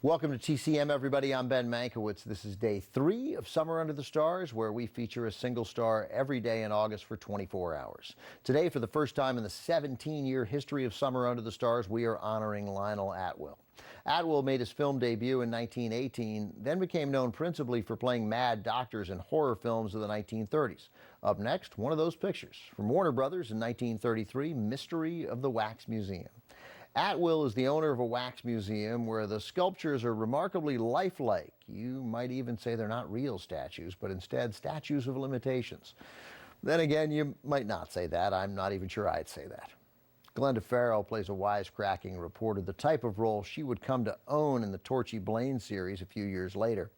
Welcome to TCM, everybody. I'm Ben Mankiewicz. This is day 3 of Summer Under the Stars, where we feature a single star every day in August for 24 hours. Today, for the first time in the 17-year history of Summer Under the Stars, we are honoring Lionel Atwill. Atwill made his film debut in 1918, then became known principally for playing mad doctors in horror films of the 1930s. Up next, one of those pictures from Warner Brothers in 1933, Mystery of the Wax Museum. Atwill is the owner of a wax museum where the sculptures are remarkably lifelike. You might even say they're not real statues, but instead statues of limitations. Then again, you might not say that. I'm not even sure I'd say that. Glenda Farrell plays a wisecracking reporter, the type of role she would come to own in the Torchy Blane series a few years later.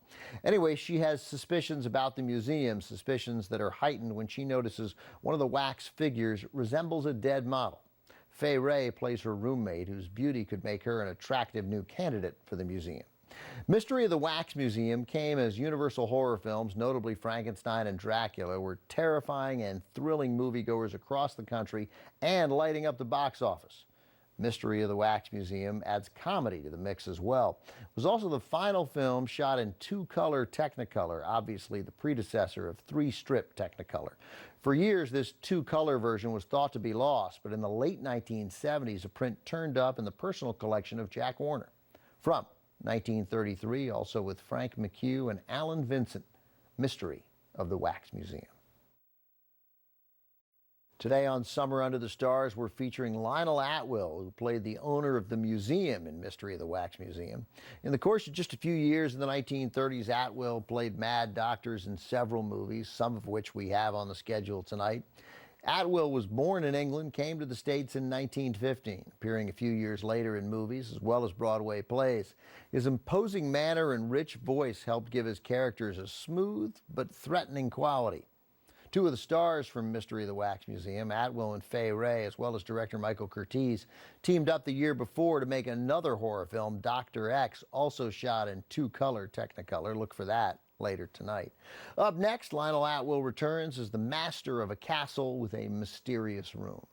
Anyway, she has suspicions about the museum, suspicions that are heightened when she notices one of the wax figures resembles a dead model. Fay Wray plays her roommate, whose beauty could make her an attractive new candidate for the museum. Mystery of the Wax Museum came as Universal horror films, notably Frankenstein and Dracula, were terrifying and thrilling moviegoers across the country and lighting up the box office. Mystery of the Wax Museum adds comedy to the mix as well. It was also the final film shot in 2-color Technicolor, obviously the predecessor of 3-strip Technicolor. For years, this 2-color version was thought to be lost, but in the late 1970s, a print turned up in the personal collection of Jack Warner. From 1933, also with Frank McHugh and Alan Vincent, Mystery of the Wax Museum. Today on Summer Under the Stars, we're featuring Lionel Atwill, who played the owner of the museum in Mystery of the Wax Museum. In the course of just a few years in the 1930s, Atwill played mad doctors in several movies, some of which we have on the schedule tonight. Atwill was born in England, came to the States in 1915, appearing a few years later in movies as well as Broadway plays. His imposing manner and rich voice helped give his characters a smooth but threatening quality. Two of the stars from Mystery of the Wax Museum, Atwill and Fay Wray, as well as director Michael Curtiz, teamed up the year before to make another horror film, Dr. X, also shot in 2-color Technicolor. Look for that later tonight. Up next, Lionel Atwill returns as the master of a castle with a mysterious room.